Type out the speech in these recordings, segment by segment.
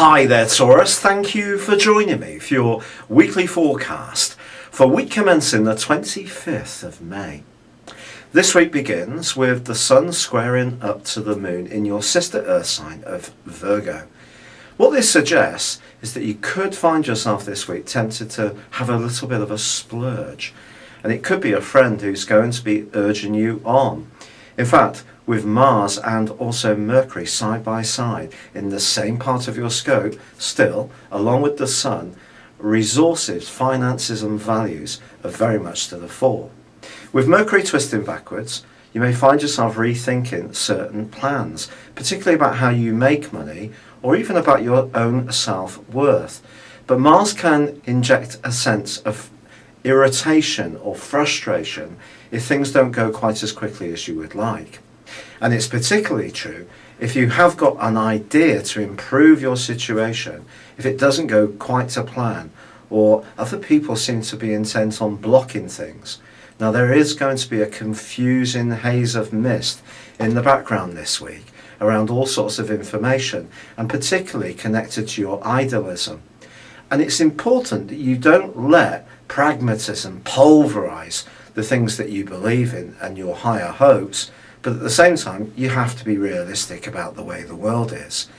Hi there, Taurus. Thank you for joining me for your weekly forecast for week commencing the 25th of May. This week begins with the Sun squaring up to the Moon in your sister Earth sign of Virgo. What this suggests is that you could find yourself this week tempted to have a little bit of a splurge. And it could be a friend who's going to be urging you on. In fact, with Mars and also Mercury side by side in the same part of your scope, still, along with the Sun, resources, finances and values are very much to the fore. With Mercury twisting backwards, you may find yourself rethinking certain plans, particularly about how you make money or even about your own self-worth. But Mars can inject a sense of irritation or frustration if things don't go quite as quickly as you would like. And it's particularly true if you have got an idea to improve your situation, if it doesn't go quite to plan, or other people seem to be intent on blocking things. Now there is going to be a confusing haze of mist in the background this week around all sorts of information, and particularly connected to your idealism. And it's important that you don't let pragmatism pulverize the things that you believe in and your higher hopes, but at the same time you have to be realistic about the way the world is.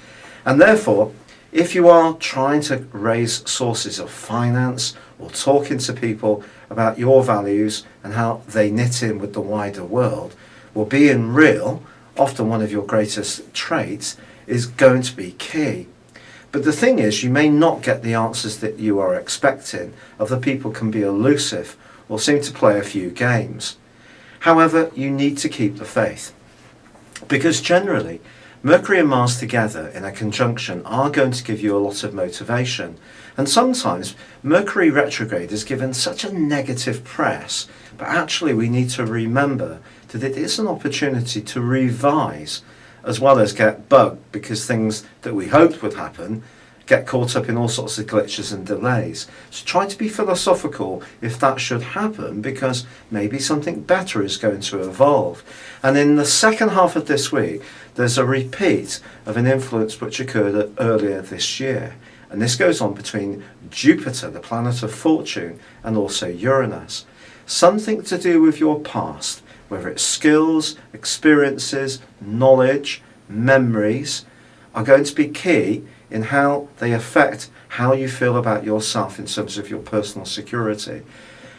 And therefore, if you are trying to raise sources of finance or talking to people about your values and how they knit in with the wider world, well, being real, often one of your greatest traits, is going to be key. But the thing is, you may not get the answers that you are expecting. Other people can be elusive or seem to play a few games. However, you need to keep the faith, because generally Mercury and Mars together in a conjunction are going to give you a lot of motivation. And sometimes Mercury retrograde is given such a negative press, but actually we need to remember that it is an opportunity to revise as well as get bugged, because things that we hoped would happen get caught up in all sorts of glitches and delays. So try to be philosophical if that should happen, because maybe something better is going to evolve. And in the second half of this week, there's a repeat of an influence which occurred earlier this year. And this goes on between Jupiter, the planet of fortune, and also Uranus. Something to do with your past, whether it's skills, experiences, knowledge, memories, are going to be key in how they affect how you feel about yourself in terms of your personal security.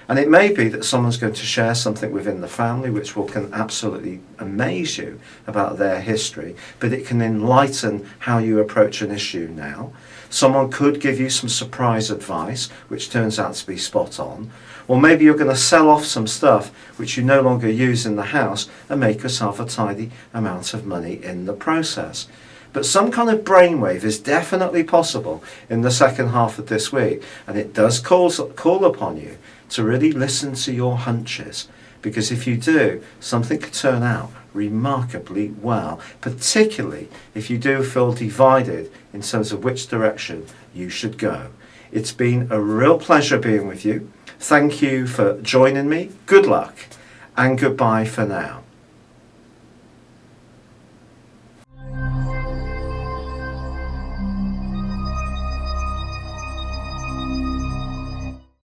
And it may be that someone's going to share something within the family which can absolutely amaze you about their history, but it can enlighten how you approach an issue now. Someone could give you some surprise advice which turns out to be spot on. Or maybe you're going to sell off some stuff which you no longer use in the house and make yourself a tidy amount of money in the process. But some kind of brainwave is definitely possible in the second half of this week, and it does call upon you to really listen to your hunches, because if you do, something could turn out remarkably well, particularly if you do feel divided in terms of which direction you should go. It's been a real pleasure being with you. Thank you for joining me. Good luck and goodbye for now.